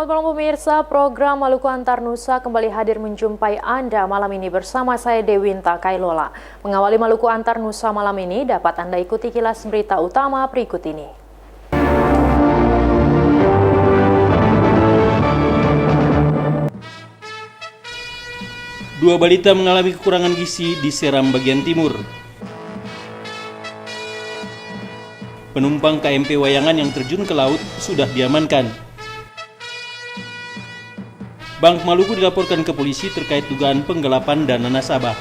Selamat malam pemirsa, program Maluku Antar Nusa kembali hadir menjumpai Anda malam ini bersama saya Dewinta Kailola. Mengawali Maluku Antar Nusa malam ini dapat Anda ikuti kilas berita utama berikut ini. Dua balita mengalami kekurangan gizi di Seram bagian timur. Penumpang KMP Wayangan yang terjun ke laut sudah diamankan. Bank Maluku dilaporkan ke polisi terkait dugaan penggelapan dana nasabah.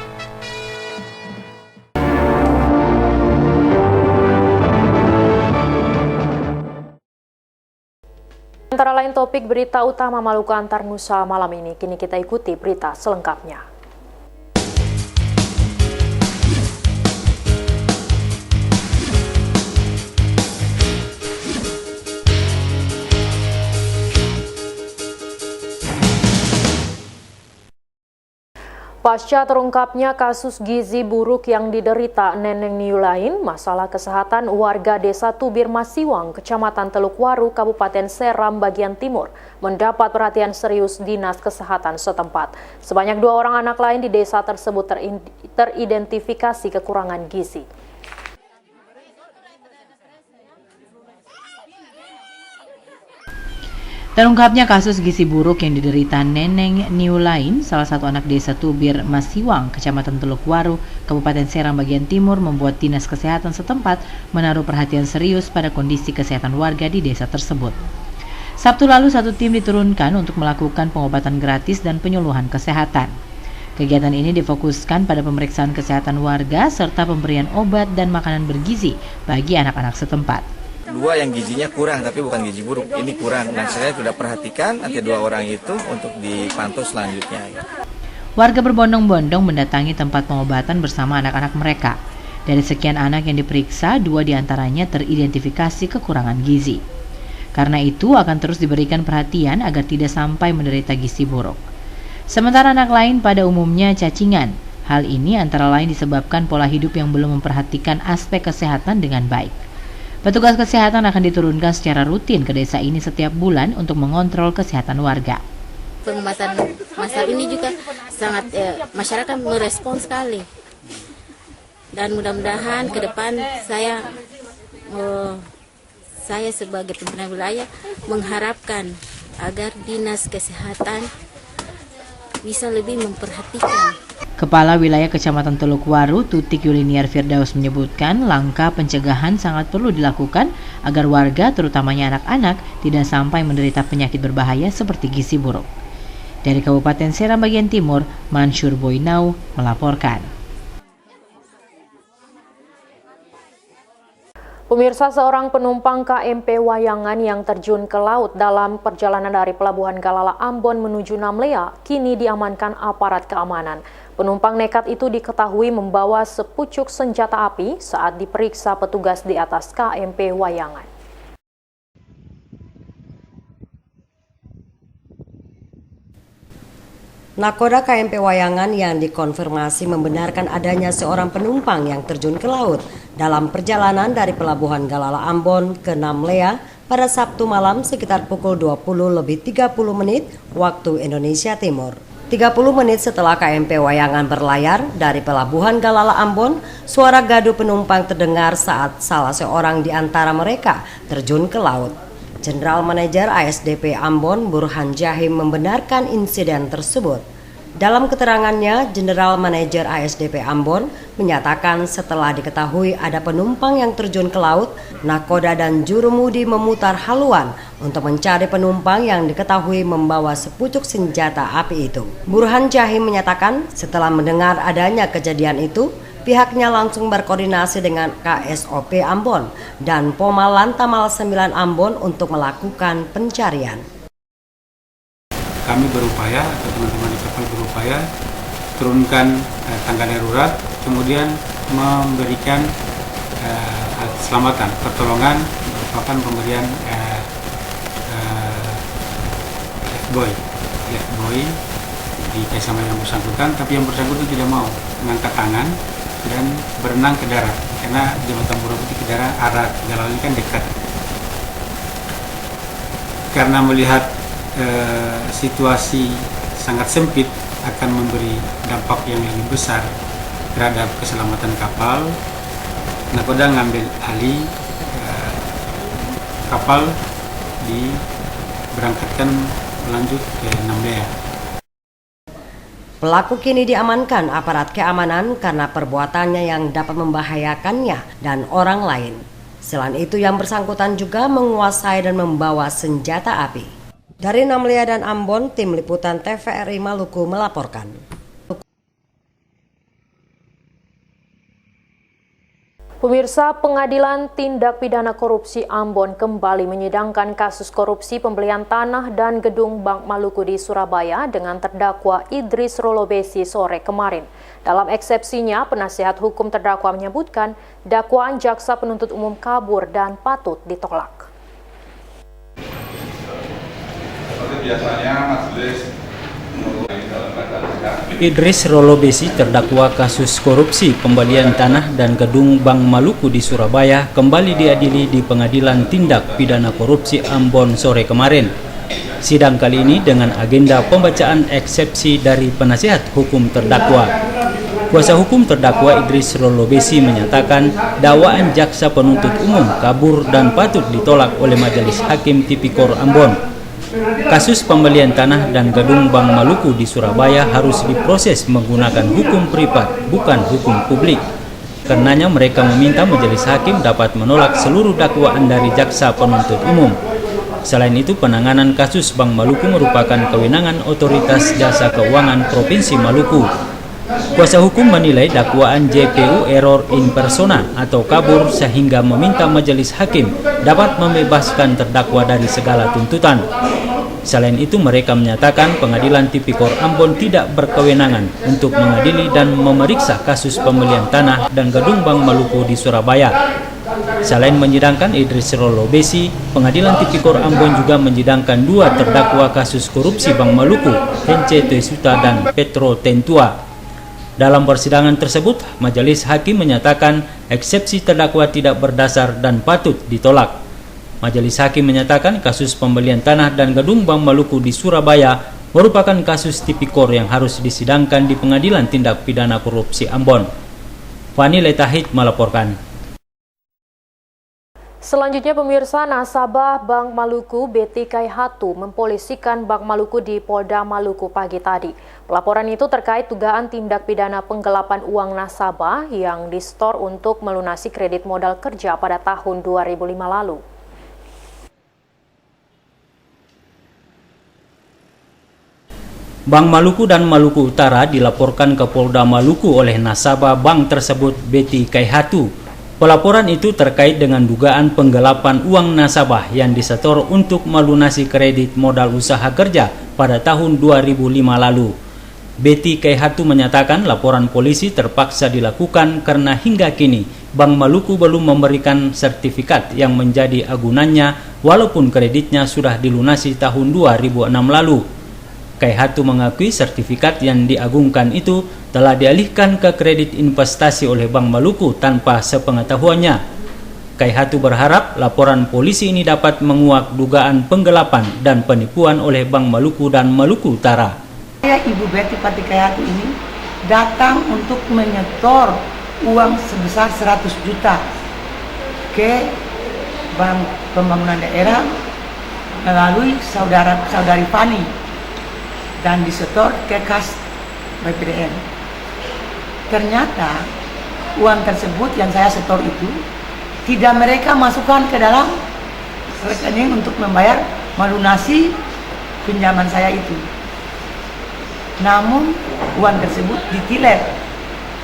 Antara lain topik berita utama Maluku Antar Nusa malam ini, kini kita ikuti berita selengkapnya. Pasca terungkapnya kasus gizi buruk yang diderita Neneng Niulain, masalah kesehatan warga Desa Tubir Masiwang, Kecamatan Teluk Waru, Kabupaten Seram bagian timur, mendapat perhatian serius Dinas Kesehatan setempat. Sebanyak 2 orang anak lain di desa tersebut teridentifikasi kekurangan gizi. Terungkapnya kasus gizi buruk yang diderita Neneng Niulain, salah satu anak desa Tubir Masiwang, Kecamatan Teluk Waru, Kabupaten Seram bagian timur, membuat Dinas Kesehatan setempat menaruh perhatian serius pada kondisi kesehatan warga di desa tersebut. Sabtu lalu, satu tim diturunkan untuk melakukan pengobatan gratis dan penyuluhan kesehatan. Kegiatan ini difokuskan pada pemeriksaan kesehatan warga serta pemberian obat dan makanan bergizi bagi anak-anak setempat. 2 yang gizinya kurang, tapi bukan gizi buruk, ini kurang. Dan saya sudah perhatikan nanti 2 orang itu untuk dipantau selanjutnya. Warga berbondong-bondong mendatangi tempat pengobatan bersama anak-anak mereka. Dari sekian anak yang diperiksa, 2 diantaranya teridentifikasi kekurangan gizi. Karena itu akan terus diberikan perhatian agar tidak sampai menderita gizi buruk. Sementara anak lain pada umumnya cacingan. Hal ini antara lain disebabkan pola hidup yang belum memperhatikan aspek kesehatan dengan baik. Petugas kesehatan akan diturunkan secara rutin ke desa ini setiap bulan untuk mengontrol kesehatan warga. Pengobatan masal ini juga sangat masyarakat merespon sekali. Dan mudah-mudahan ke depan saya sebagai pimpinan wilayah mengharapkan agar Dinas Kesehatan bisa lebih memperhatikan. Kepala Wilayah Kecamatan Teluk Waru, Tutik Yuliniar Firdaus menyebutkan langkah pencegahan sangat perlu dilakukan agar warga, terutamanya anak-anak, tidak sampai menderita penyakit berbahaya seperti gizi buruk. Dari Kabupaten Seram bagian timur, Mansur Boinau melaporkan. Pemirsa, seorang penumpang KMP Wayangan yang terjun ke laut dalam perjalanan dari Pelabuhan Galala Ambon menuju Namlea kini diamankan aparat keamanan. Penumpang nekat itu diketahui membawa sepucuk senjata api saat diperiksa petugas di atas KMP Wayangan. Nakoda KMP Wayangan yang dikonfirmasi membenarkan adanya seorang penumpang yang terjun ke laut dalam perjalanan dari Pelabuhan Galala Ambon ke Namlea pada Sabtu malam sekitar pukul 20:30 waktu Indonesia Timur. 30 menit setelah KMP Wayangan berlayar dari Pelabuhan Galala Ambon, suara gaduh penumpang terdengar saat salah seorang di antara mereka terjun ke laut. General Manager ASDP Ambon, Burhan Jahim, membenarkan insiden tersebut. Dalam keterangannya, General Manager ASDP Ambon menyatakan setelah diketahui ada penumpang yang terjun ke laut, Nakoda dan jurumudi memutar haluan untuk mencari penumpang yang diketahui membawa sepucuk senjata api itu. Burhan Jahim menyatakan setelah mendengar adanya kejadian itu, pihaknya langsung berkoordinasi dengan KSOP Ambon dan Poma Lantamal 9 Ambon untuk melakukan pencarian. Kami berupaya, atau teman-teman di kapal berupaya turunkan tangga darurat, kemudian memberikan keselamatan, pertolongan, merupakan pemberian lifebuoy di bersama yang bersangkutan, tapi yang bersangkutan tidak mau mengangkat tangan dan berenang ke darat karena jembatan Borobudur ke darat, arah jalan ini kan dekat. Karena melihat situasi sangat sempit akan memberi dampak yang lebih besar terhadap keselamatan kapal. Nakoda ngambil alih kapal diberangkatkan melanjut ke Namlea. Pelaku kini diamankan aparat keamanan karena perbuatannya yang dapat membahayakannya dan orang lain. Selain itu, yang bersangkutan juga menguasai dan membawa senjata api. Dari Namlea dan Ambon, tim liputan TVRI Maluku melaporkan. Pemirsa, Pengadilan Tindak Pidana Korupsi Ambon kembali menyidangkan kasus korupsi pembelian tanah dan gedung Bank Maluku di Surabaya dengan terdakwa Idris Rolobesi sore kemarin. Dalam eksepsinya, penasihat hukum terdakwa menyebutkan dakwaan jaksa penuntut umum kabur dan patut ditolak. Seperti biasanya, majelis Idris Rolobesi terdakwa kasus korupsi pembelian tanah dan gedung Bank Maluku di Surabaya kembali diadili di Pengadilan Tindak Pidana Korupsi Ambon sore kemarin. Sidang kali ini dengan agenda pembacaan eksepsi dari penasihat hukum terdakwa. Kuasa hukum terdakwa Idris Rolobesi menyatakan dakwaan jaksa penuntut umum kabur dan patut ditolak oleh Majelis Hakim Tipikor Ambon. Kasus pembelian tanah dan gedung Bank Maluku di Surabaya harus diproses menggunakan hukum privat, bukan hukum publik. Karenanya mereka meminta majelis hakim dapat menolak seluruh dakwaan dari jaksa penuntut umum. Selain itu, penanganan kasus Bank Maluku merupakan kewenangan Otoritas Jasa Keuangan Provinsi Maluku. Kuasa hukum menilai dakwaan JPU error in persona atau kabur sehingga meminta majelis hakim dapat membebaskan terdakwa dari segala tuntutan. Selain itu, mereka menyatakan Pengadilan Tipikor Ambon tidak berkewenangan untuk mengadili dan memeriksa kasus pembelian tanah dan gedung Bank Maluku di Surabaya. Selain menyidangkan Idris Rolobesi, Pengadilan Tipikor Ambon juga menyidangkan dua terdakwa kasus korupsi Bank Maluku, Hence Tesuta dan Petro Tentua. Dalam persidangan tersebut, majelis hakim menyatakan eksepsi terdakwa tidak berdasar dan patut ditolak. Majelis hakim menyatakan kasus pembelian tanah dan gedung Bank Maluku di Surabaya merupakan kasus tipikor yang harus disidangkan di Pengadilan Tindak Pidana Korupsi Ambon. Fani Letahid melaporkan. Selanjutnya, pemirsa, nasabah Bank Maluku Betty Kaihatu mempolisikan Bank Maluku di Polda Maluku pagi tadi. Pelaporan itu terkait dugaan tindak pidana penggelapan uang nasabah yang disetor untuk melunasi kredit modal kerja pada tahun 2005 lalu. Bank Maluku dan Maluku Utara dilaporkan ke Polda Maluku oleh nasabah bank tersebut Betty Kaihatu. Pelaporan itu terkait dengan dugaan penggelapan uang nasabah yang disetor untuk melunasi kredit modal usaha kerja pada tahun 2005 lalu. Betty Kaihatu menyatakan laporan polisi terpaksa dilakukan karena hingga kini Bank Maluku belum memberikan sertifikat yang menjadi agunannya walaupun kreditnya sudah dilunasi tahun 2006 lalu. Kaihatu mengakui sertifikat yang diagungkan itu telah dialihkan ke kredit investasi oleh Bank Maluku tanpa sepengetahuannya. Kaihatu berharap laporan polisi ini dapat menguak dugaan penggelapan dan penipuan oleh Bank Maluku dan Maluku Utara. Ibu Betty Kaihatu ini datang untuk menyetor uang sebesar 100 juta ke Bank Pembangunan Daerah melalui saudari Fani dan disetor ke kas BPDN. Ternyata uang tersebut yang saya setor itu tidak mereka masukkan ke dalam rekening untuk membayar melunasi pinjaman saya itu. Namun uang tersebut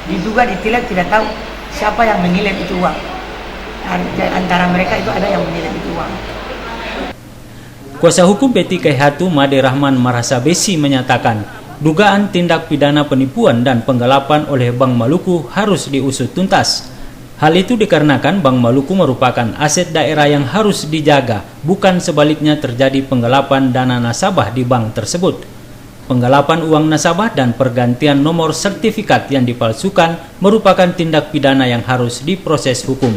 diduga ditilep, tidak tahu siapa yang menilep itu uang. Antara mereka itu ada yang menilep itu uang. Kuasa hukum Betty Kaihatu Made Rahman Marasabesi menyatakan dugaan tindak pidana penipuan dan penggelapan oleh Bank Maluku harus diusut tuntas. Hal itu dikarenakan Bank Maluku merupakan aset daerah yang harus dijaga, bukan sebaliknya terjadi penggelapan dana nasabah di bank tersebut. Penggelapan uang nasabah dan pergantian nomor sertifikat yang dipalsukan merupakan tindak pidana yang harus diproses hukum.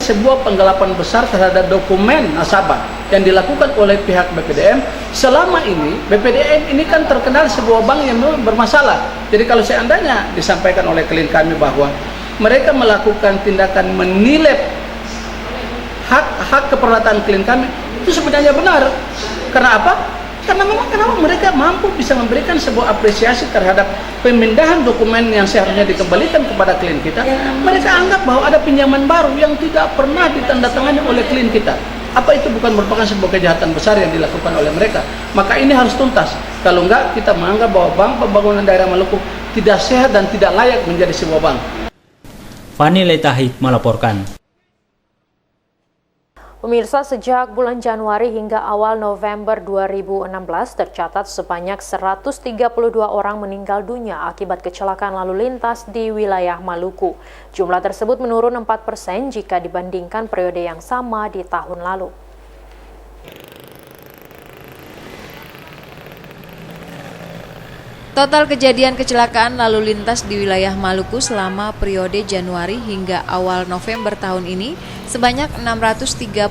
sebuah penggelapan besar terhadap dokumen nasabah yang dilakukan oleh pihak BPDM. Selama ini BPDM ini kan terkenal sebuah bank yang bermasalah. Jadi kalau seandainya disampaikan oleh klien kami bahwa mereka melakukan tindakan menilai hak keperdataan klien kami, itu sebenarnya benar. Karena apa? Karena memang kenapa mereka mampu bisa memberikan sebuah apresiasi terhadap pemindahan dokumen yang seharusnya dikembalikan kepada klien kita. Mereka anggap bahwa ada pinjaman baru yang tidak pernah ditandatangani oleh klien kita. Apa itu bukan merupakan sebuah kejahatan besar yang dilakukan oleh mereka? Maka ini harus tuntas. Kalau enggak, kita menganggap bahwa Bank Pembangunan Daerah Maluku tidak sehat dan tidak layak menjadi sebuah bank. Fani Letahik melaporkan. Pemirsa, sejak bulan Januari hingga awal November 2016 tercatat sebanyak 132 orang meninggal dunia akibat kecelakaan lalu lintas di wilayah Maluku. Jumlah tersebut menurun 4% jika dibandingkan periode yang sama di tahun lalu. Total kejadian kecelakaan lalu lintas di wilayah Maluku selama periode Januari hingga awal November tahun ini sebanyak 632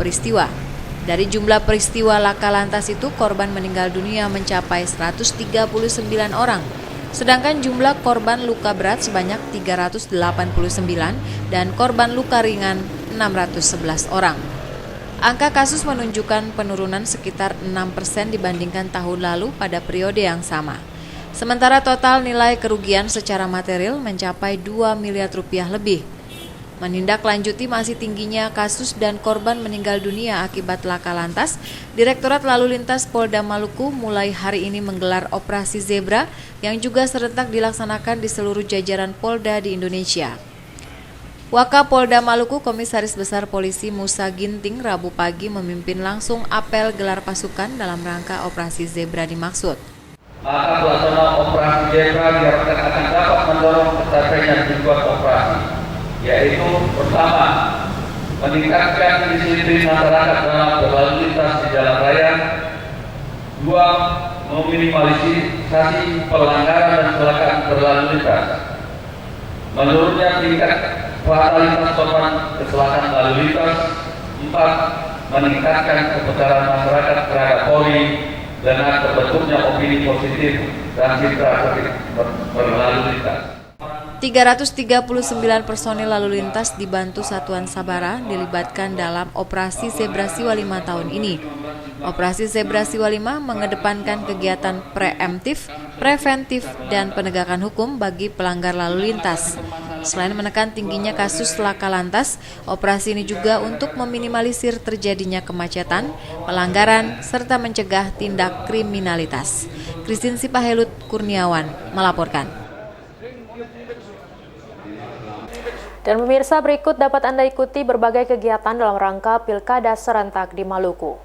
peristiwa. Dari jumlah peristiwa laka lantas itu, korban meninggal dunia mencapai 139 orang, sedangkan jumlah korban luka berat sebanyak 389 dan korban luka ringan 611 orang. Angka kasus menunjukkan penurunan sekitar 6% dibandingkan tahun lalu pada periode yang sama. Sementara total nilai kerugian secara material mencapai 2 miliar rupiah lebih. Menindaklanjuti masih tingginya kasus dan korban meninggal dunia akibat laka lantas, Direktorat Lalu Lintas Polda Maluku mulai hari ini menggelar operasi Zebra yang juga serentak dilaksanakan di seluruh jajaran Polda di Indonesia. Wakapolda Maluku Komisaris Besar Polisi Musa Ginting Rabu pagi memimpin langsung apel gelar pasukan dalam rangka operasi Zebra dimaksud. Maka pelaksanaan operasi Zebra diharapkan akan dapat mendorong tercapainya tujuan operasi, yaitu pertama, meningkatkan disiplin masyarakat dalam berlalu lintas di jalan raya. Dua, meminimalisasi pelanggaran dan kecelakaan berlalu lintas. Menurunnya tingkat fatalitas korban kecelakaan lalu lintas. 4, meningkatkan kepercayaan masyarakat terhadap Polri dengan terbentuknya opini positif dan citra berlalu lintas. 339 personil lalu lintas dibantu Satuan Sabara dilibatkan dalam Operasi Zebra Siwa 5 tahun ini. Operasi Zebra Siwa 5 mengedepankan kegiatan preemptif, preventif, dan penegakan hukum bagi pelanggar lalu lintas. Selain menekan tingginya kasus laka lantas, operasi ini juga untuk meminimalisir terjadinya kemacetan, pelanggaran, serta mencegah tindak kriminalitas. Christine Sipahelut Kurniawan melaporkan. Dan pemirsa, berikut dapat Anda ikuti berbagai kegiatan dalam rangka Pilkada serentak di Maluku.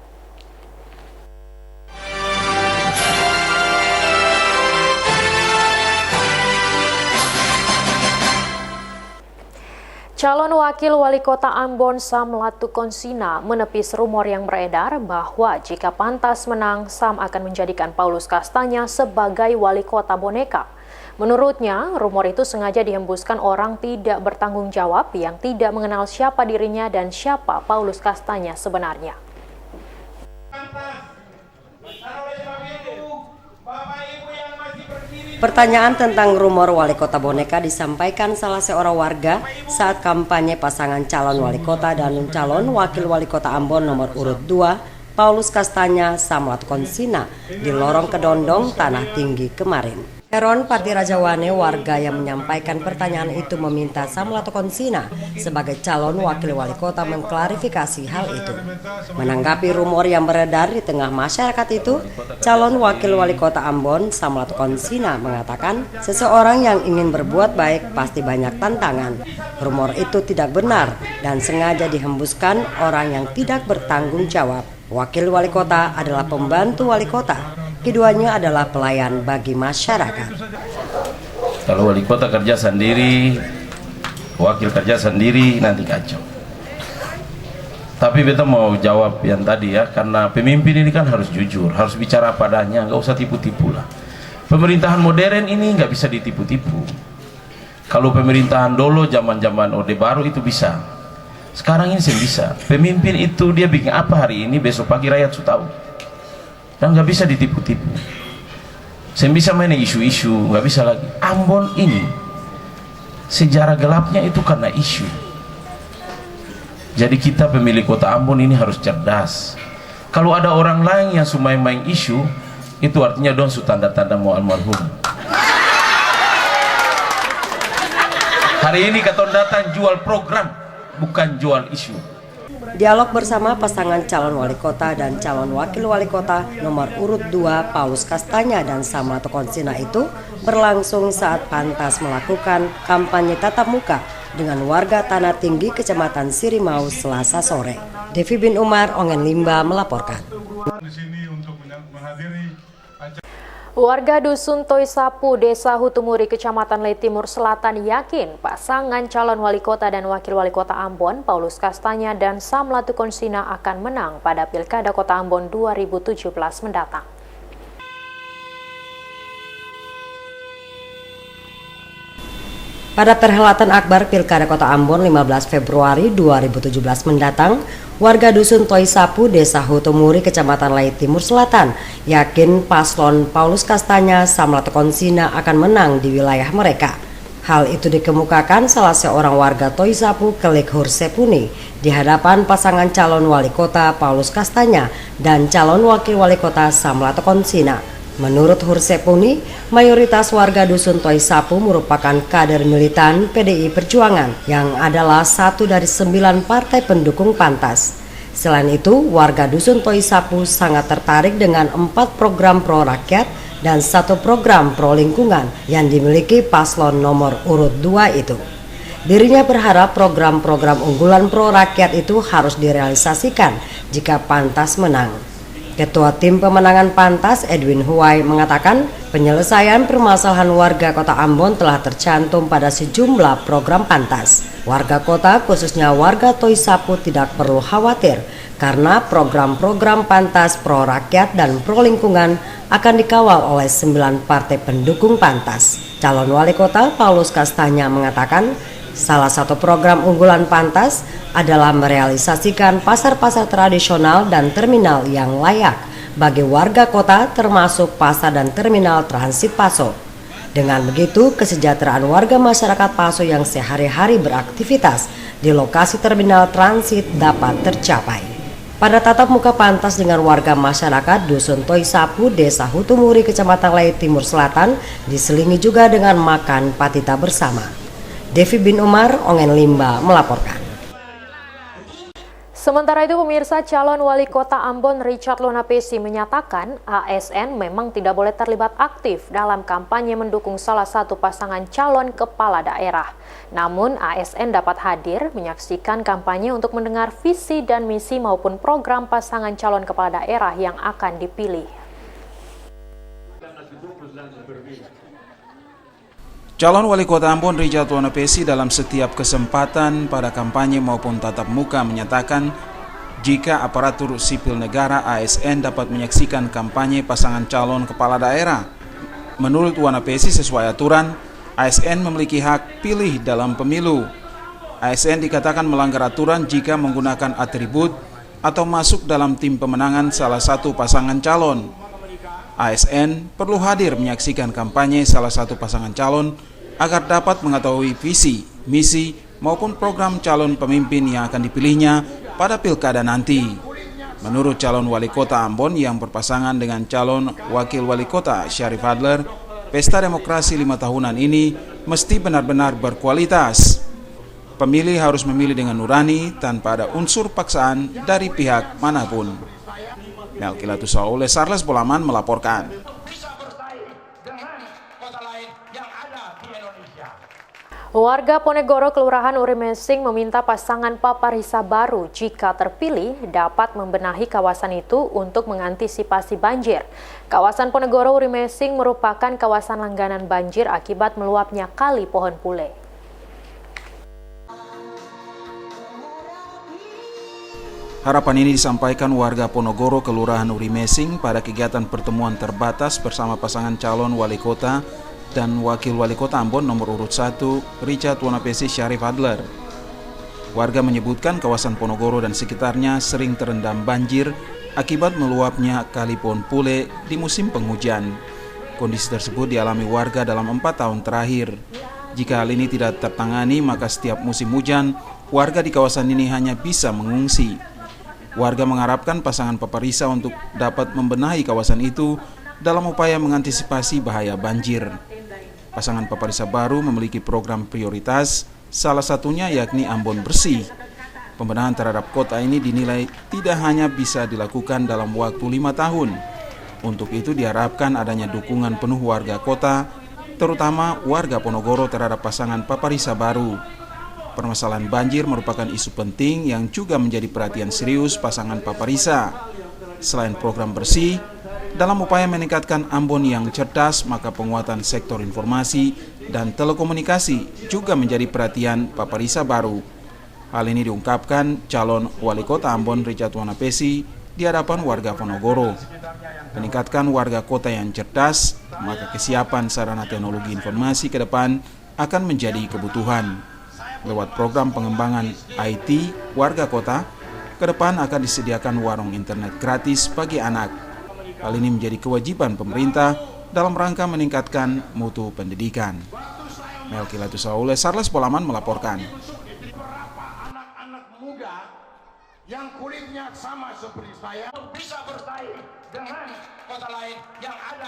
Calon Wakil Wali Kota Ambon Sam Latukonsina menepis rumor yang beredar bahwa jika pantas menang, Sam akan menjadikan Paulus Kastanya sebagai Wali Kota Boneka. Menurutnya, rumor itu sengaja dihembuskan orang tidak bertanggung jawab yang tidak mengenal siapa dirinya dan siapa Paulus Kastanya sebenarnya. Pertanyaan tentang rumor wali kota boneka disampaikan salah seorang warga saat kampanye pasangan calon wali kota dan calon wakil wali kota Ambon nomor urut 2, Paulus Kastanya Sam Latukonsina di Lorong Kedondong, Tanah Tinggi kemarin. Heron Parti Rajawane, warga yang menyampaikan pertanyaan itu, meminta Sam Latukonsina sebagai calon wakil wali kota mengklarifikasi hal itu. Menanggapi rumor yang beredar di tengah masyarakat itu, calon wakil wali kota Ambon Sam Latukonsina mengatakan seseorang yang ingin berbuat baik pasti banyak tantangan. Rumor itu tidak benar dan sengaja dihembuskan orang yang tidak bertanggung jawab. Wakil wali kota adalah pembantu wali kota. Keduanya adalah pelayan bagi masyarakat. Kalau wali kota kerja sendiri, wakil kerja sendiri, nanti kacau. Tapi beta mau jawab yang tadi ya, karena pemimpin ini kan harus jujur, harus bicara padanya, nggak usah tipu-tipu lah. Pemerintahan modern ini nggak bisa ditipu-tipu. Kalau pemerintahan dulu zaman-zaman Orde Baru itu bisa. Sekarang ini saya bisa. Pemimpin itu dia bikin apa hari ini, besok pagi rakyat sudah tahu. Dan nggak bisa ditipu-tipu. Saya bisa main isu-isu, nggak bisa lagi. Ambon ini sejarah gelapnya itu karena isu. Jadi kita pemilik kota Ambon ini harus cerdas. Kalau ada orang lain yang main isu, itu artinya don su tanda-tanda mau almarhum. Hari ini kata datang jual program, bukan jual isu. Dialog bersama pasangan calon wali kota dan calon wakil wali kota nomor urut 2 Paulus Kastanya dan Samlato Konsina itu berlangsung saat Pantas melakukan kampanye tatap muka dengan warga Tanah Tinggi Kecamatan Sirimau Selasa sore. Devi bin Umar, Ongen Limba melaporkan. Warga Dusun Toisapu, Desa Hutumuri, Kecamatan Lei Timur Selatan yakin pasangan calon wali kota dan wakil wali kota Ambon, Paulus Kastanya dan Samlato Konsina akan menang pada Pilkada Kota Ambon 2017 mendatang. Pada perhelatan akbar Pilkada Kota Ambon 15 Februari 2017 mendatang, warga Dusun Toisapu, Desa Hutumuri, Kecamatan Lei Timur Selatan yakin paslon Paulus Kastanya Samlato Konsina akan menang di wilayah mereka. Hal itu dikemukakan salah seorang warga Toisapu, Kelik Hursepuni, di hadapan pasangan calon wali kota Paulus Kastanya dan calon wakil wali kota Samlato Konsina. Menurut Hursepuni, mayoritas warga Dusun Toisapu merupakan kader militan PDI Perjuangan yang adalah satu dari 9 partai pendukung Pantas. Selain itu, warga Dusun Toisapu sangat tertarik dengan 4 program pro rakyat dan 1 program pro lingkungan yang dimiliki paslon nomor urut 2 itu. Dirinya berharap program-program unggulan pro rakyat itu harus direalisasikan jika Pantas menang. Ketua Tim Pemenangan Pantas Edwin Huwai mengatakan penyelesaian permasalahan warga Kota Ambon telah tercantum pada sejumlah program Pantas. Warga kota khususnya warga Toisapu tidak perlu khawatir karena program-program Pantas pro rakyat dan pro lingkungan akan dikawal oleh 9 partai pendukung Pantas. Calon wali kota Paulus Kastanya mengatakan salah satu program unggulan Pantas adalah merealisasikan pasar-pasar tradisional dan terminal yang layak bagi warga kota termasuk pasar dan terminal transit Paso. Dengan begitu, kesejahteraan warga masyarakat Paso yang sehari-hari beraktivitas di lokasi terminal transit dapat tercapai. Pada tatap muka Pantas dengan warga masyarakat Dusun Toisapu, Desa Hutumuri, Kecamatan Lei Timur Selatan diselingi juga dengan makan patita bersama. Devi bin Umar, Ongen Limba melaporkan. Sementara itu, pemirsa, calon wali kota Ambon Richard Lonapesi menyatakan ASN memang tidak boleh terlibat aktif dalam kampanye mendukung salah satu pasangan calon kepala daerah. Namun, ASN dapat hadir menyaksikan kampanye untuk mendengar visi dan misi maupun program pasangan calon kepala daerah yang akan dipilih. Calon wali kota Ambon Richard Lonapesi dalam setiap kesempatan pada kampanye maupun tatap muka menyatakan jika aparatur sipil negara ASN dapat menyaksikan kampanye pasangan calon kepala daerah. Menurut Lonapesi, sesuai aturan, ASN memiliki hak pilih dalam pemilu. ASN dikatakan melanggar aturan jika menggunakan atribut atau masuk dalam tim pemenangan salah satu pasangan calon. ASN perlu hadir menyaksikan kampanye salah satu pasangan calon agar dapat mengetahui visi, misi, maupun program calon pemimpin yang akan dipilihnya pada pilkada nanti. Menurut calon wali kota Ambon yang berpasangan dengan calon wakil wali kota Syarif Adler, pesta demokrasi 5 tahunan ini mesti benar-benar berkualitas. Pemilih harus memilih dengan nurani tanpa ada unsur paksaan dari pihak manapun. Melkilatus oleh Sarles Bolaman melaporkan. Warga Ponegoro, Kelurahan Urimesing meminta pasangan Paparisa baru jika terpilih dapat membenahi kawasan itu untuk mengantisipasi banjir. Kawasan Ponegoro Urimesing merupakan kawasan langganan banjir akibat meluapnya kali Pohon Pule. Harapan ini disampaikan warga Ponegoro, Kelurahan Urimesing pada kegiatan pertemuan terbatas bersama pasangan calon wali kota dan wakil wali kota Ambon nomor urut 1 Richard Lonapesi Syarif Adler. Warga menyebutkan kawasan Ponorogo dan sekitarnya sering terendam banjir akibat meluapnya Kali Pohon Pule di musim penghujan. Kondisi tersebut dialami warga dalam 4 tahun terakhir. Jika hal ini tidak tertangani, maka setiap musim hujan, warga di kawasan ini hanya bisa mengungsi. Warga mengharapkan pasangan Paparisa untuk dapat membenahi kawasan itu dalam upaya mengantisipasi bahaya banjir. Pasangan Paparisa baru memiliki program prioritas, salah satunya yakni Ambon Bersih. Pembenahan terhadap kota ini dinilai tidak hanya bisa dilakukan dalam waktu 5 tahun. Untuk itu diharapkan adanya dukungan penuh warga kota, terutama warga Ponorogo terhadap pasangan Paparisa baru. Permasalahan banjir merupakan isu penting yang juga menjadi perhatian serius pasangan Paparisa. Selain program bersih, dalam upaya meningkatkan Ambon yang cerdas, maka penguatan sektor informasi dan telekomunikasi juga menjadi perhatian Paparisa baru. Hal ini diungkapkan calon wali kota Ambon Richard Wanapesi di hadapan warga Ponorogo. Meningkatkan warga kota yang cerdas, maka kesiapan sarana teknologi informasi ke depan akan menjadi kebutuhan. Lewat program pengembangan IT warga kota, ke depan akan disediakan warung internet gratis bagi anak. Hal ini menjadi kewajiban pemerintah dalam rangka meningkatkan mutu pendidikan. Melkilatus Saule, Sarles Polaman melaporkan. Anak-anak muda yang kulitnya sama seperti saya bisa bersaing dengan kota lain yang ada.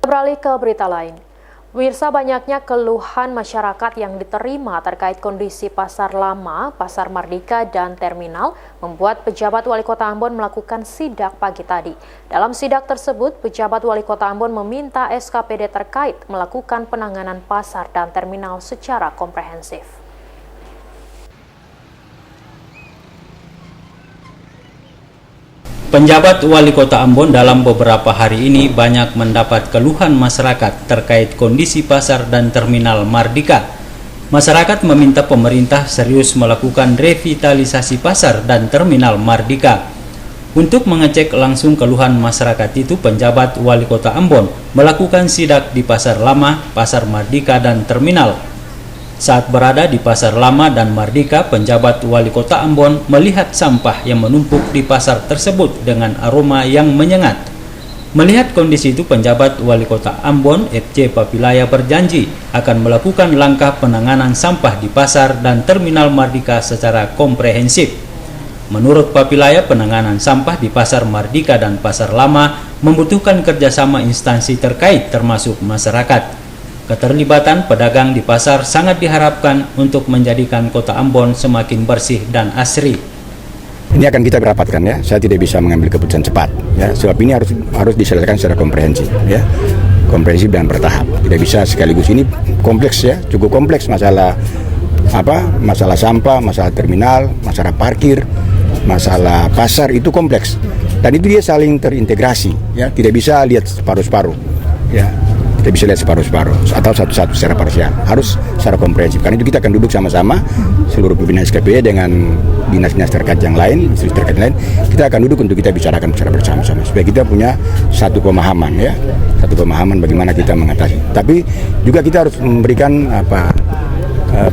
Beralih ke berita lain. Pemirsa, banyaknya keluhan masyarakat yang diterima terkait kondisi pasar lama, pasar Mardika, dan terminal membuat pejabat wali kota Ambon melakukan sidak pagi tadi. Dalam sidak tersebut, pejabat wali kota Ambon meminta SKPD terkait melakukan penanganan pasar dan terminal secara komprehensif. Penjabat wali kota Ambon dalam beberapa hari ini banyak mendapat keluhan masyarakat terkait kondisi pasar dan terminal Mardika. Masyarakat meminta pemerintah serius melakukan revitalisasi pasar dan terminal Mardika. Untuk mengecek langsung keluhan masyarakat itu, penjabat wali kota Ambon melakukan sidak di pasar lama, pasar Mardika, dan terminal. Saat berada di pasar lama dan Mardika, penjabat wali kota Ambon melihat sampah yang menumpuk di pasar tersebut dengan aroma yang menyengat. Melihat kondisi itu, penjabat wali kota Ambon, FC Papilaya, berjanji akan melakukan langkah penanganan sampah di pasar dan terminal Mardika secara komprehensif. Menurut Papilaya, penanganan sampah di pasar Mardika dan pasar lama membutuhkan kerjasama instansi terkait termasuk masyarakat. Keterlibatan pedagang di pasar sangat diharapkan untuk menjadikan kota Ambon semakin bersih dan asri. Ini akan kita rapatkan ya. Saya tidak bisa mengambil keputusan cepat ya. Sebab ini harus diselesaikan secara komprehensif ya. Komprehensif dan bertahap. Tidak bisa sekaligus, ini kompleks ya, cukup kompleks masalah masalah sampah, masalah terminal, masalah parkir, masalah pasar, itu kompleks. Dan itu dia saling terintegrasi ya. Tidak bisa lihat separuh-separuh ya. Kita bisa lihat separuh-separuh atau satu-satu secara parsial, harus secara komprehensif. Karena itu kita akan duduk sama-sama seluruh pimpinan SKPD dengan dinas-dinas terkait yang lain, institusi terkait yang lain. Kita akan duduk untuk kita bicarakan secara bersama-sama supaya kita punya satu pemahaman ya, satu pemahaman bagaimana kita mengatasi. Tapi juga kita harus memberikan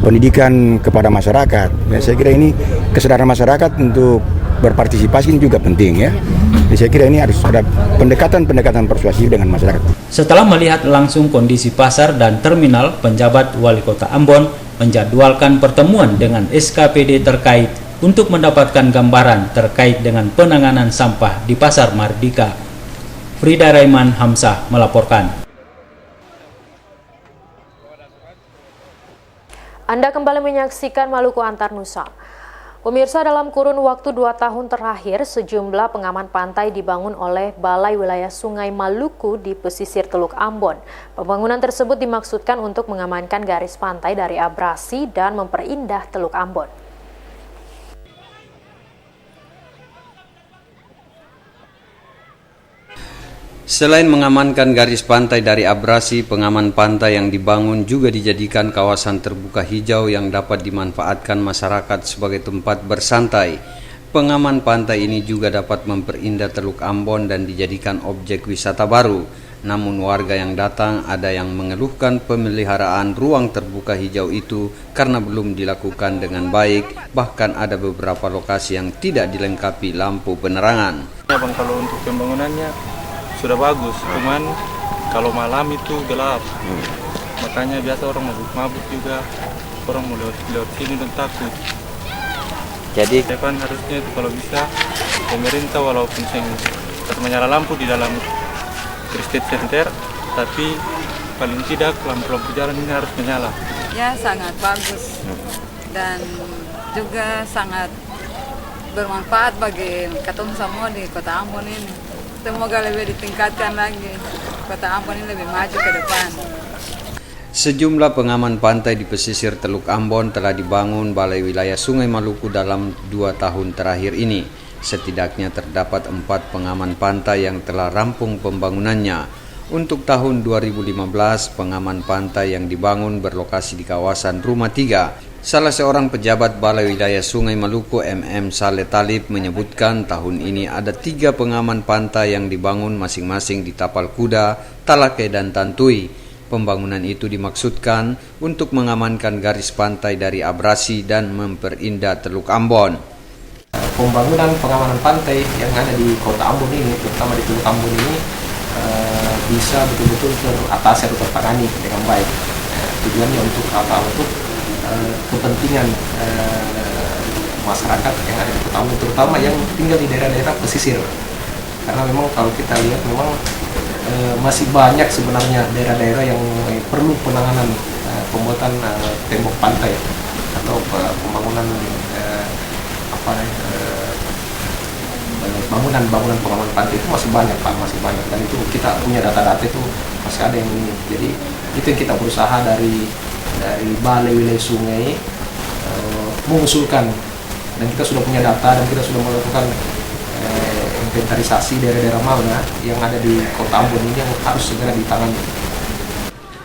pendidikan kepada masyarakat. Ya, saya kira ini kesadaran masyarakat untuk berpartisipasi ini juga penting ya. Jadi saya kira ini harus ada pendekatan persuasif dengan masyarakat. Setelah melihat langsung kondisi pasar dan terminal, penjabat wali kota Ambon menjadwalkan pertemuan dengan SKPD terkait untuk mendapatkan gambaran terkait dengan penanganan sampah di pasar Mardika. Frida Raiman Hamzah melaporkan. Anda kembali menyaksikan Maluku Antar Nusa. Pemirsa, dalam kurun waktu 2 tahun terakhir, sejumlah pengaman pantai dibangun oleh Balai Wilayah Sungai Maluku di pesisir Teluk Ambon. Pembangunan tersebut dimaksudkan untuk mengamankan garis pantai dari abrasi dan memperindah Teluk Ambon. Selain mengamankan garis pantai dari abrasi, pengaman pantai yang dibangun juga dijadikan kawasan terbuka hijau yang dapat dimanfaatkan masyarakat sebagai tempat bersantai. Pengaman pantai ini juga dapat memperindah Teluk Ambon dan dijadikan objek wisata baru. Namun warga yang datang ada yang mengeluhkan pemeliharaan ruang terbuka hijau itu karena belum dilakukan dengan baik, bahkan ada beberapa lokasi yang tidak dilengkapi lampu penerangan. Ya Bang, kalau untuk pembangunannya sudah bagus, cuman kalau malam itu gelap. Makanya biasa orang mabuk-mabuk juga, orang mau lewat sini dan takut. Jadi kan harusnya itu kalau bisa pemerintah walaupun menyala lampu di dalam State Center, tapi paling tidak lampu-lampu jalan ini harus menyala. Ya sangat bagus dan juga sangat bermanfaat bagi katong semua di Kota Ambon ini. Semoga lebih ditingkatkan lagi, Kota Ambon ini lebih maju ke depan. Sejumlah pengaman pantai di pesisir Teluk Ambon telah dibangun Balai Wilayah Sungai Maluku dalam 2 tahun terakhir ini. Setidaknya terdapat 4 pengaman pantai yang telah rampung pembangunannya. Untuk tahun 2015, pengaman pantai yang dibangun berlokasi di kawasan Rumah 3. Salah seorang pejabat Balai Wilayah Sungai Maluku, MM Saleh Talib, menyebutkan tahun ini ada 3 pengaman pantai yang dibangun masing-masing di Tapal Kuda, Talake, dan Tantui. Pembangunan itu dimaksudkan untuk mengamankan garis pantai dari abrasi dan memperindah Teluk Ambon. Pembangunan pengamanan pantai yang ada di Kota Ambon ini, terutama di Teluk Ambon ini, bisa betul-betul teratasi atau tertangani dengan baik. Tujuannya untuk apa? Untuk kepentingan masyarakat yang ada di Kota Ambon, terutama yang tinggal di daerah-daerah pesisir. Karena memang kalau kita lihat memang masih banyak sebenarnya daerah-daerah yang perlu penanganan pembuatan tembok pantai atau pembangunan bangunan pengaman pantai itu masih banyak Pak, masih banyak, dan itu kita punya data-data itu masih ada yang ini. Jadi itu yang kita berusaha dari Balai Wilayah Sungai mengusulkan, dan kita sudah punya data dan kita sudah melakukan inventarisasi daerah-daerah mana yang ada di Kota Ambon ini yang harus segera ditangani.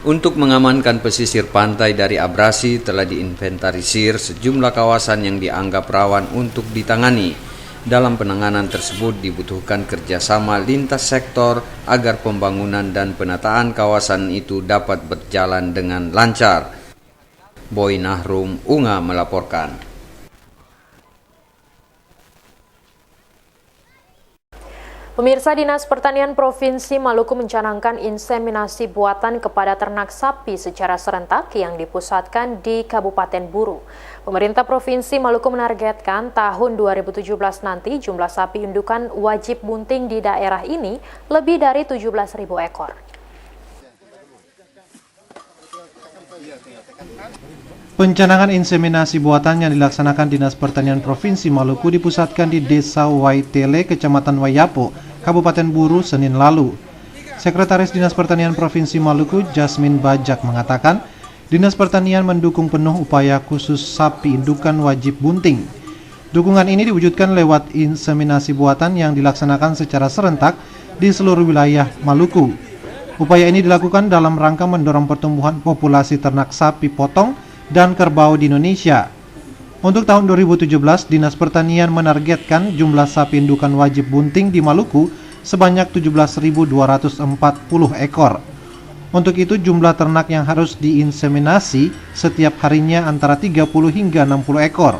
Untuk mengamankan pesisir pantai dari abrasi telah diinventarisir sejumlah kawasan yang dianggap rawan untuk ditangani. Dalam penanganan tersebut dibutuhkan kerjasama lintas sektor agar pembangunan dan penataan kawasan itu dapat berjalan dengan lancar. Boy Nahrum, UNGA melaporkan. Pemirsa, Dinas Pertanian Provinsi Maluku mencanangkan inseminasi buatan kepada ternak sapi secara serentak yang dipusatkan di Kabupaten Buru. Pemerintah Provinsi Maluku menargetkan tahun 2017 nanti jumlah sapi indukan wajib bunting di daerah ini lebih dari 17.000 ekor. Pencanangan inseminasi buatan yang dilaksanakan Dinas Pertanian Provinsi Maluku dipusatkan di Desa Waitele, Kecamatan Wayapo, Kabupaten Buru, Senin lalu. Sekretaris Dinas Pertanian Provinsi Maluku, Jasmine Bajak, mengatakan Dinas Pertanian mendukung penuh upaya khusus sapi indukan wajib bunting. Dukungan ini diwujudkan lewat inseminasi buatan yang dilaksanakan secara serentak di seluruh wilayah Maluku. Upaya ini dilakukan dalam rangka mendorong pertumbuhan populasi ternak sapi potong dan kerbau di Indonesia. Untuk tahun 2017, Dinas Pertanian menargetkan jumlah sapi indukan wajib bunting di Maluku sebanyak 17.240 ekor. Untuk itu, jumlah ternak yang harus diinseminasi setiap harinya antara 30 hingga 60 ekor.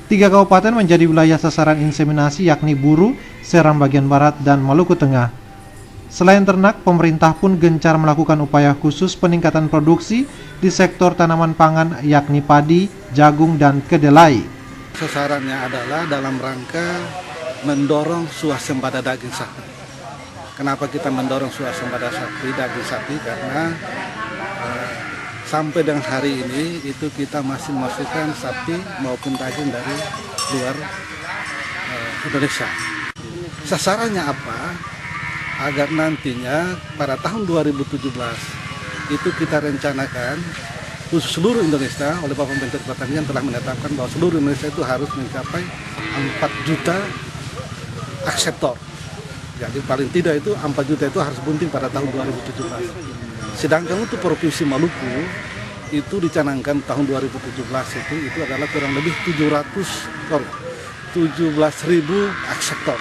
3 kabupaten menjadi wilayah sasaran inseminasi, yakni Buru, Seram bagian Barat, dan Maluku Tengah. Selain ternak, pemerintah pun gencar melakukan upaya khusus peningkatan produksi di sektor tanaman pangan, yakni padi, jagung, dan kedelai. Sasarannya adalah dalam rangka mendorong swasembada daging sapi. Kenapa kita mendorong swasembada daging sapi? Karena sampai dengan hari ini itu kita masih memasukkan sapi maupun daging dari luar Indonesia. Sasarannya apa? Agar nantinya pada tahun 2017 itu kita rencanakan khusus seluruh Indonesia, oleh Bapak Menteri Pertanian telah menetapkan bahwa seluruh Indonesia itu harus mencapai 4 juta akseptor. Jadi paling tidak itu 4 juta itu harus bunting pada tahun 2017. Sedangkan untuk Provinsi Maluku itu dicanangkan tahun 2017 itu adalah kurang lebih 17.000 akseptor.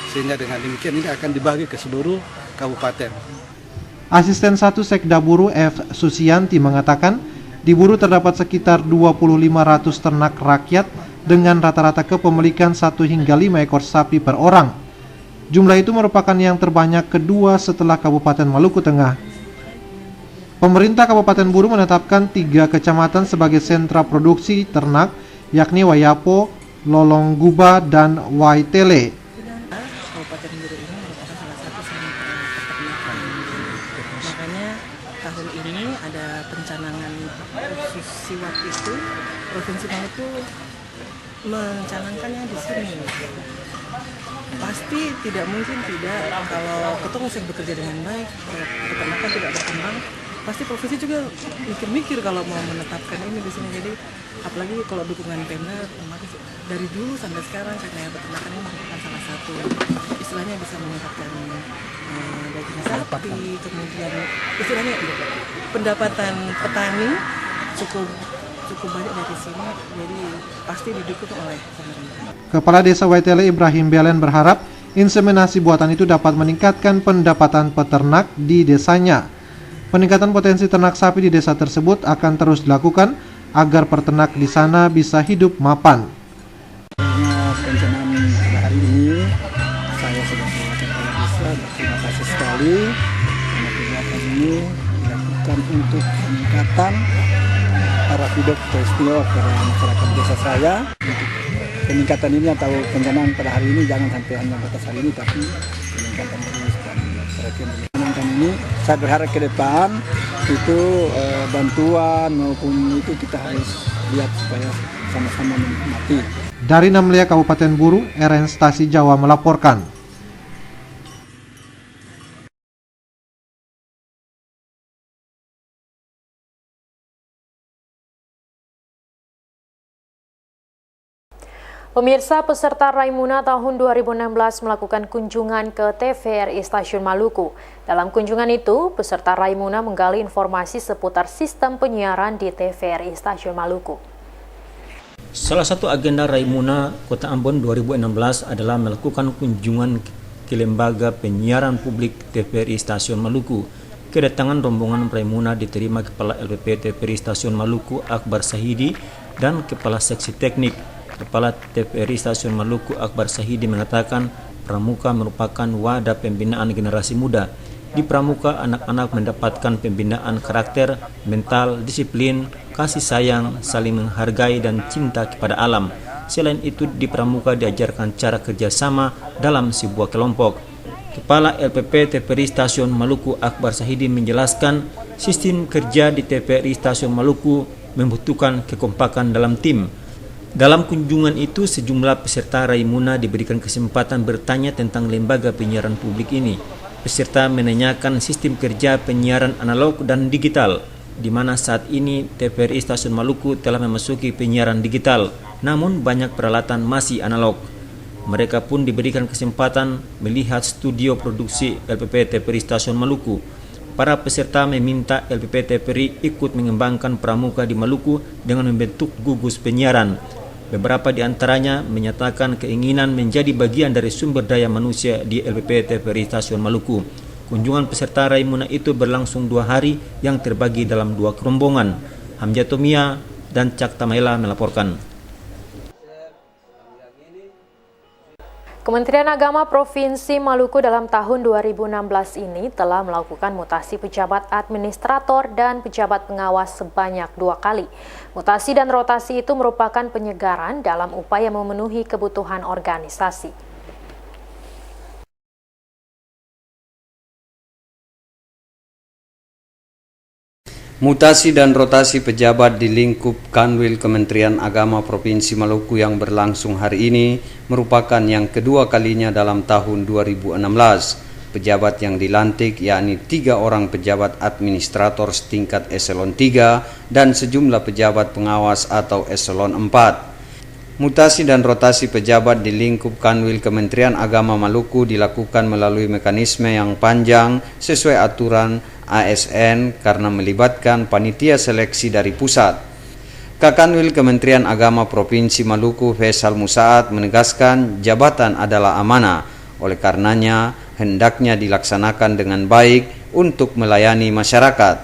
Sehingga dengan demikian ini akan dibagi ke seluruh kabupaten. Asisten 1 Sekda Buru F. Susianti mengatakan, di Buru terdapat sekitar 2.500 ternak rakyat dengan rata-rata kepemilikan 1 hingga 5 ekor sapi per orang. Jumlah itu merupakan yang terbanyak kedua setelah Kabupaten Maluku Tengah. Pemerintah Kabupaten Buru menetapkan 3 kecamatan sebagai sentra produksi ternak, yakni Wayapo, Lolongguba, dan Waitele. Kabupaten Buru ini merupakan salah satu sentra peternakan. Makanya tahun ini ada pencanangan khusus siwak itu, Provinsi Maluku mencanangkannya di sini. Pasti tidak mungkin tidak, kalau ketemu saya bekerja dengan baik, peternakan tidak berkembang, pasti provinsi juga mikir-mikir kalau mau menetapkan ini di sini. Jadi apalagi kalau dukungan Pemda, dari dulu sampai sekarang karena peternakan ini merupakan salah satu istilahnya bisa meningkatkan daging sapi, kemudian istilahnya pendapatan petani cukup banyak dari sini, jadi pasti didukung oleh pemerintah. Kepala Desa Waitele Ibrahim Belen berharap inseminasi buatan itu dapat meningkatkan pendapatan peternak di desanya. Peningkatan potensi ternak sapi di desa tersebut akan terus dilakukan agar peternak di sana bisa hidup mapan. Perencanaan pada hari ini saya sudah melakukan kepala desa, terima kasih sekali karena kegiatan ini dilakukan untuk peningkatan taraf hidup teristimewa kepada masyarakat desa saya. Untuk peningkatan ini atau perencanaan pada hari ini jangan sampai hanya batas hari ini, tapi peningkatan terus dan perhatian ini saya berharap ke depan itu bantuan maupun itu kita harus lihat supaya sama-sama menikmati. Dari Namlea Kabupaten Buru, RN Stasi Jawa melaporkan. Pemirsa, peserta Raimuna tahun 2016 melakukan kunjungan ke TVRI Stasiun Maluku. Dalam kunjungan itu, peserta Raimuna menggali informasi seputar sistem penyiaran di TVRI Stasiun Maluku. Salah satu agenda Raimuna Kota Ambon 2016 adalah melakukan kunjungan ke lembaga penyiaran publik TVRI Stasiun Maluku. Kedatangan rombongan Raimuna diterima Kepala LPP TVRI Stasiun Maluku Akbar Sahidi dan Kepala Seksi Teknik. Kepala TVRI Stasiun Maluku Akbar Sahidi mengatakan Pramuka merupakan wadah pembinaan generasi muda. Di Pramuka, anak-anak mendapatkan pembinaan karakter, mental, disiplin, kasih sayang, saling menghargai, dan cinta kepada alam. Selain itu, di Pramuka diajarkan cara kerjasama dalam sebuah kelompok. Kepala LPP TVRI Stasiun Maluku Akbar Sahidi menjelaskan sistem kerja di TVRI Stasiun Maluku membutuhkan kekompakan dalam tim. Dalam kunjungan itu, sejumlah peserta Raimuna diberikan kesempatan bertanya tentang lembaga penyiaran publik ini. Peserta menanyakan sistem kerja penyiaran analog dan digital, di mana saat ini TVRI Stasiun Maluku telah memasuki penyiaran digital, namun banyak peralatan masih analog. Mereka pun diberikan kesempatan melihat studio produksi LPP TVRI Stasiun Maluku. Para peserta meminta LPP TVRI ikut mengembangkan Pramuka di Maluku dengan membentuk gugus penyiaran. Beberapa di antaranya menyatakan keinginan menjadi bagian dari sumber daya manusia di LPP TVRI Stasiun Maluku. Kunjungan peserta Raimuna itu berlangsung 2 hari yang terbagi dalam 2 rombongan. Hamja Tomia dan Cak Tamaila melaporkan. Kementerian Agama Provinsi Maluku dalam tahun 2016 ini telah melakukan mutasi pejabat administrator dan pejabat pengawas sebanyak 2 kali. Mutasi dan rotasi itu merupakan penyegaran dalam upaya memenuhi kebutuhan organisasi. Mutasi dan rotasi pejabat di lingkup Kanwil Kementerian Agama Provinsi Maluku yang berlangsung hari ini merupakan yang kedua kalinya dalam tahun 2016. Pejabat yang dilantik yakni 3 orang pejabat administrator setingkat eselon 3 dan sejumlah pejabat pengawas atau eselon 4. Mutasi dan rotasi pejabat di lingkup Kanwil Kementerian Agama Maluku dilakukan melalui mekanisme yang panjang sesuai aturan ASN karena melibatkan panitia seleksi dari pusat. Kakanwil Kementerian Agama Provinsi Maluku Faisal Musaad menegaskan jabatan adalah amanah. Oleh karenanya, hendaknya dilaksanakan dengan baik untuk melayani masyarakat.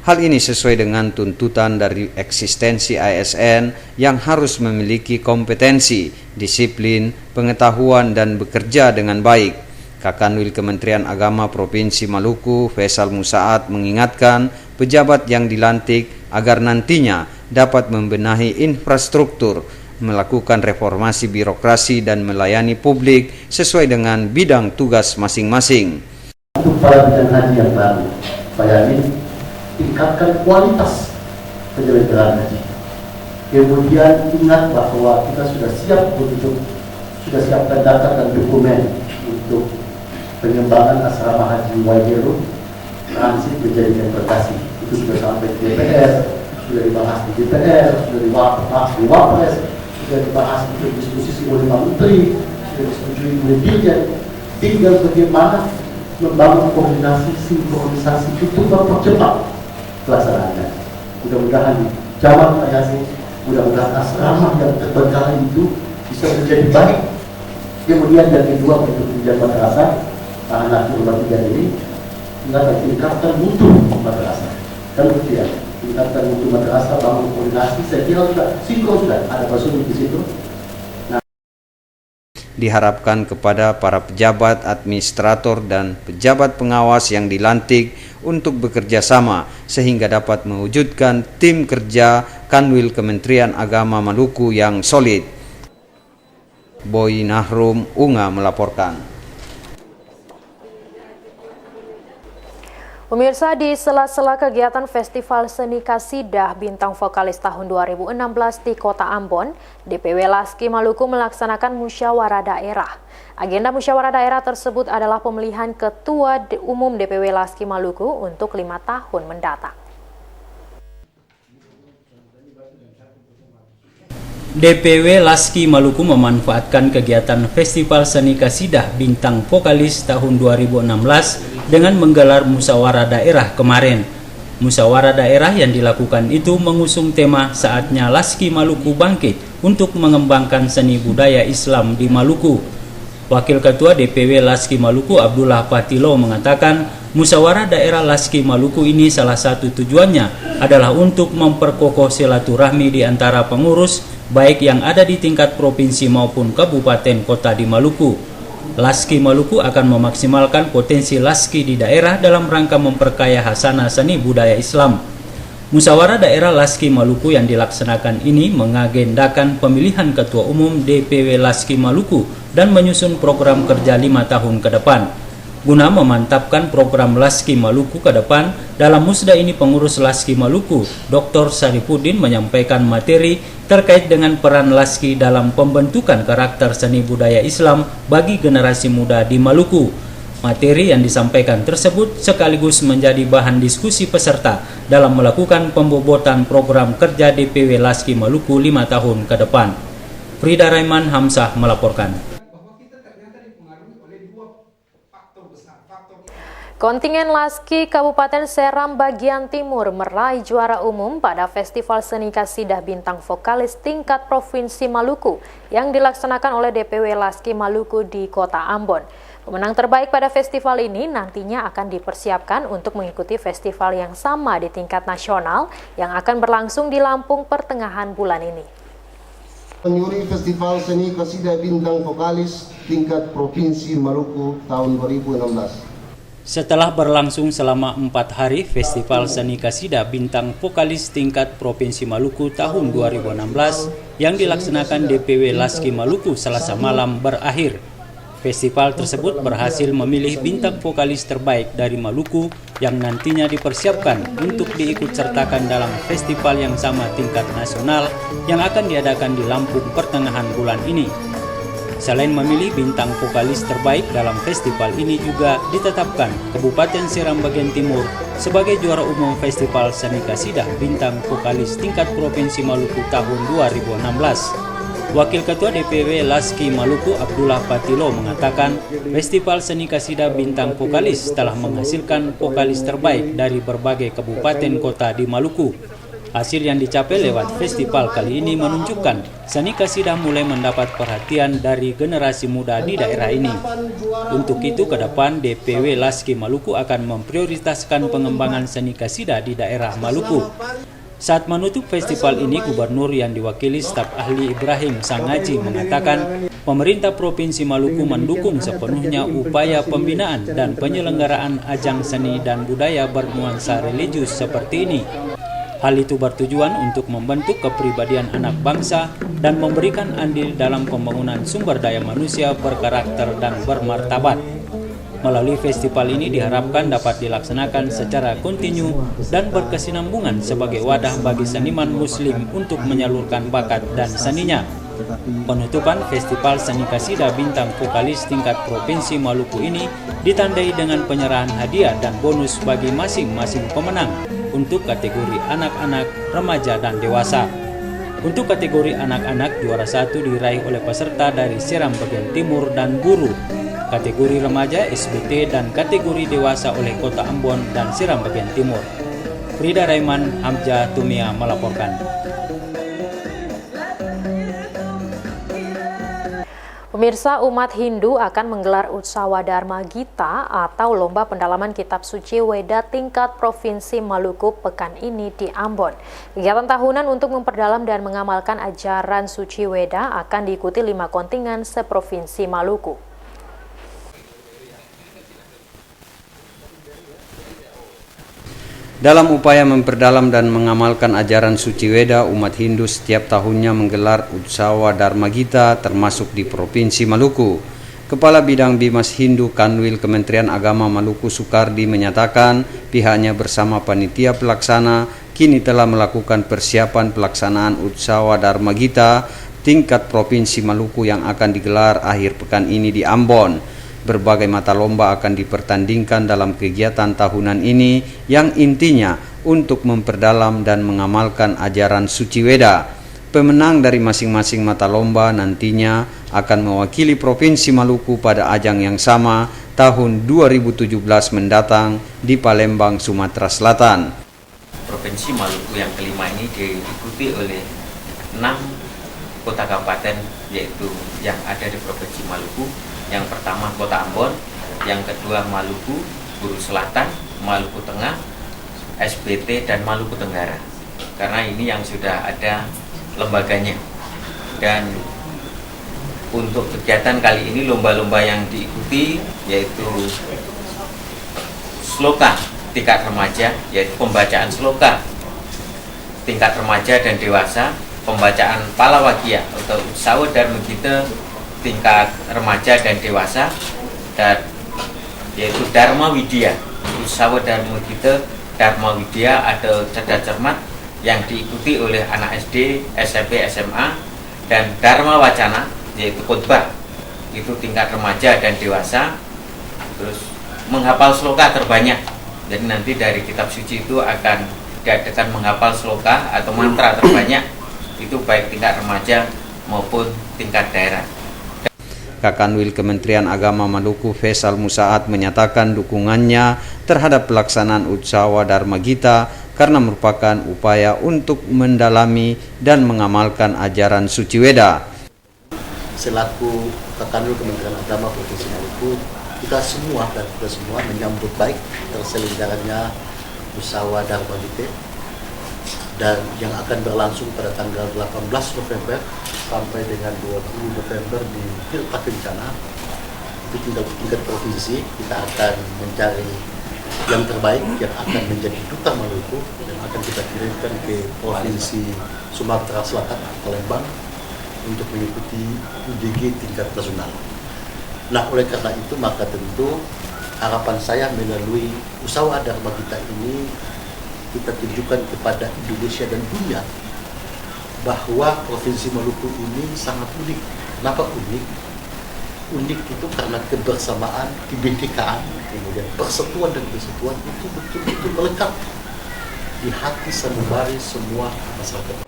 Hal ini sesuai dengan tuntutan dari eksistensi ASN yang harus memiliki kompetensi, disiplin, pengetahuan, dan bekerja dengan baik. Kakanwil Kementerian Agama Provinsi Maluku, Faisal Musaad, mengingatkan pejabat yang dilantik agar nantinya dapat membenahi infrastruktur, melakukan reformasi birokrasi, dan melayani publik sesuai dengan bidang tugas masing-masing. Untuk para bidang haji yang baru, supaya ini tingkatkan kualitas penyelenggaraan haji. Kemudian ingat bahwa kita sudah sudah siapkan data dan dokumen untuk pengembangan asrama haji Waigero transit menjadi embarkasi. Itu sudah sampai di DPR, sudah dibahas di DPR, sudah dibahas di Wapres, sudah dibahas di diskusi oleh Pak Menteri, sudah disetujui oleh Dirjen. Tinggal bagaimana membangun koordinasi, sinkronisasi untuk mempercepat pelaksanaannya. Mudah-mudahan jamaah Yasin, mudah-mudahan asrama yang terbengkalai itu bisa menjadi baik. Kemudian yang kedua untuk pendidikan madrasah, anak umat ini kita tingkatkan mutu madrasah. Kan begitu ya, tingkatkan mutu madrasah, bangun koordinasi. Saya kira sudah sinkron, sudah ada pasal di situ. Diharapkan kepada para pejabat, administrator, dan pejabat pengawas yang dilantik untuk bekerja sama sehingga dapat mewujudkan tim kerja Kanwil Kementerian Agama Maluku yang solid. Boy Nahrum, Unga melaporkan. Pemirsa, di sela-sela kegiatan Festival Seni Kasidah Bintang Vokalis tahun 2016 di Kota Ambon, DPW Laski Maluku melaksanakan musyawarah daerah. Agenda musyawarah daerah tersebut adalah pemilihan Ketua Umum DPW Laski Maluku untuk 5 tahun mendatang. DPW Laski Maluku memanfaatkan kegiatan Festival Seni Kasidah Bintang Vokalis tahun 2016 dengan menggelar musyawarah daerah kemarin. Musyawarah daerah yang dilakukan itu mengusung tema saatnya Laski Maluku bangkit untuk mengembangkan seni budaya Islam di Maluku. Wakil Ketua DPW Laski Maluku Abdullah Patilo mengatakan musyawarah daerah Laski Maluku ini salah satu tujuannya adalah untuk memperkokoh silaturahmi di antara pengurus baik yang ada di tingkat provinsi maupun kabupaten kota di Maluku. Laski Maluku akan memaksimalkan potensi Laski di daerah dalam rangka memperkaya hasanah seni budaya Islam. Musyawarah daerah Laski Maluku yang dilaksanakan ini mengagendakan pemilihan Ketua Umum DPW Laski Maluku dan menyusun program kerja 5 tahun ke depan. Guna memantapkan program Laski Maluku ke depan, dalam musda ini pengurus Laski Maluku, Dr. Sarifuddin menyampaikan materi terkait dengan peran Laski dalam pembentukan karakter seni budaya Islam bagi generasi muda di Maluku. Materi yang disampaikan tersebut sekaligus menjadi bahan diskusi peserta dalam melakukan pembobotan program kerja DPW Laski Maluku 5 tahun ke depan. Frida Raiman Hamzah melaporkan. Kontingen Laski Kabupaten Seram bagian timur meraih juara umum pada Festival Seni Kasidah Bintang Vokalis tingkat Provinsi Maluku yang dilaksanakan oleh DPW Laski Maluku di Kota Ambon. Pemenang terbaik pada festival ini nantinya akan dipersiapkan untuk mengikuti festival yang sama di tingkat nasional yang akan berlangsung di Lampung pertengahan bulan ini. Penyuri Festival Seni Kasidah Bintang Vokalis tingkat Provinsi Maluku tahun 2016. Setelah berlangsung selama 4 hari, Festival Seni Kasidah Bintang Vokalis tingkat Provinsi Maluku tahun 2016 yang dilaksanakan DPW Laski Maluku Selasa malam berakhir. Festival tersebut berhasil memilih bintang vokalis terbaik dari Maluku yang nantinya dipersiapkan untuk diikutsertakan dalam festival yang sama tingkat nasional yang akan diadakan di Lampung pertengahan bulan ini. Selain memilih bintang vokalis terbaik dalam festival ini juga ditetapkan Kabupaten Seram bagian timur sebagai juara umum Festival Seni Kasidah Bintang Vokalis tingkat Provinsi Maluku tahun 2016. Wakil Ketua DPW Laski Maluku Abdullah Patilo mengatakan Festival Seni Kasidah Bintang Vokalis telah menghasilkan vokalis terbaik dari berbagai kabupaten kota di Maluku. Hasil yang dicapai lewat festival kali ini menunjukkan seni kasidah mulai mendapat perhatian dari generasi muda di daerah ini. Untuk itu, ke depan DPW Laski Maluku akan memprioritaskan pengembangan seni kasidah di daerah Maluku. Saat menutup festival ini, Gubernur yang diwakili staf ahli Ibrahim Sangaji mengatakan pemerintah Provinsi Maluku mendukung sepenuhnya upaya pembinaan dan penyelenggaraan ajang seni dan budaya bernuansa religius seperti ini. Hal itu bertujuan untuk membentuk kepribadian anak bangsa dan memberikan andil dalam pembangunan sumber daya manusia berkarakter dan bermartabat. Melalui festival ini diharapkan dapat dilaksanakan secara kontinu dan berkesinambungan sebagai wadah bagi seniman muslim untuk menyalurkan bakat dan seninya. Penutupan Festival Seni Kasidah Bintang Vokalis tingkat Provinsi Maluku ini ditandai dengan penyerahan hadiah dan bonus bagi masing-masing pemenang untuk kategori anak-anak, remaja, dan dewasa. Untuk kategori anak-anak, juara 1 diraih oleh peserta dari Seram bagian timur dan Buru. Kategori remaja SBT dan kategori dewasa oleh Kota Ambon dan Seram bagian timur. Frida Raiman, Hamzah Tumia melaporkan. Pemirsa, umat Hindu akan menggelar Utsawa Dharma Gita atau Lomba Pendalaman Kitab Suci Weda tingkat Provinsi Maluku pekan ini di Ambon. Kegiatan tahunan untuk memperdalam dan mengamalkan ajaran suci Weda akan diikuti 5 kontingen seprovinsi Maluku. Dalam upaya memperdalam dan mengamalkan ajaran suci Weda, umat Hindu setiap tahunnya menggelar Utsawa Dharma Gita termasuk di Provinsi Maluku. Kepala Bidang Bimas Hindu Kanwil Kementerian Agama Maluku Sukardi menyatakan pihaknya bersama panitia pelaksana kini telah melakukan persiapan pelaksanaan Utsawa Dharma Gita tingkat Provinsi Maluku yang akan digelar akhir pekan ini di Ambon. Berbagai mata lomba akan dipertandingkan dalam kegiatan tahunan ini yang intinya untuk memperdalam dan mengamalkan ajaran suci Weda. Pemenang dari masing-masing mata lomba nantinya akan mewakili Provinsi Maluku pada ajang yang sama tahun 2017 mendatang di Palembang, Sumatera Selatan. Provinsi Maluku yang kelima ini diikuti oleh 6 kota kabupaten yaitu yang ada di Provinsi Maluku. Yang pertama Kota Ambon, yang kedua Maluku, Buru Selatan, Maluku Tengah, SBT, dan Maluku Tenggara. Karena ini yang sudah ada lembaganya. Dan untuk kegiatan kali ini lomba-lomba yang diikuti yaitu sloka tingkat remaja, yaitu pembacaan sloka tingkat remaja dan dewasa, pembacaan Palawakia atau Utsawa Dharma Gita tingkat remaja dan dewasa, dan yaitu Dharma Widya, Utsawa Dharma Gita Dharma Widya atau cerdas cermat yang diikuti oleh anak SD, SMP, SMA, dan Dharma Wacana yaitu khotbah itu tingkat remaja dan dewasa. Terus menghafal sloka terbanyak, jadi nanti dari kitab suci itu akan diadakan menghafal sloka atau mantra terbanyak itu baik tingkat remaja maupun tingkat daerah. Kakanwil Kementerian Agama Maluku Faisal Musaad menyatakan dukungannya terhadap pelaksanaan Utsawa Dharma Gita karena merupakan upaya untuk mendalami dan mengamalkan ajaran suci Weda. Selaku Kakanwil Kementerian Agama Provinsi Maluku, kita semua menyambut baik terselenggaranya Utsawa Dharma Gita dan yang akan berlangsung pada tanggal 18 November sampai dengan 20 November di Tirta Kencana. Itu tingkat provinsi, kita akan mencari yang terbaik yang akan menjadi duta Maluku dan akan kita kirimkan ke Provinsi Sumatera Selatan, Palembang, untuk mengikuti UDG tingkat nasional. Nah, oleh karena itu maka tentu harapan saya melalui Utsawa Dharma Gita ini kita tunjukkan kepada Indonesia dan dunia bahwa Provinsi Maluku ini sangat unik. Kenapa unik? Unik itu karena kebersamaan, kebinekaan, kemudian persatuan dan kesatuan itu betul-betul melekat di hati sanubari semua masyarakat.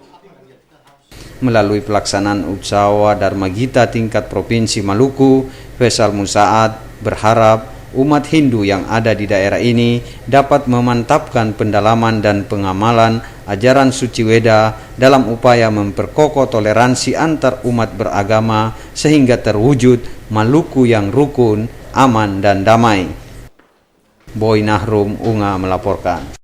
Melalui pelaksanaan Utsawa Dharma Gita tingkat Provinsi Maluku, Faisal Musaad berharap umat Hindu yang ada di daerah ini dapat memantapkan pendalaman dan pengamalan ajaran suci Weda dalam upaya memperkokoh toleransi antar umat beragama sehingga terwujud Maluku yang rukun, aman dan damai. Boy Nahrum, Unga melaporkan.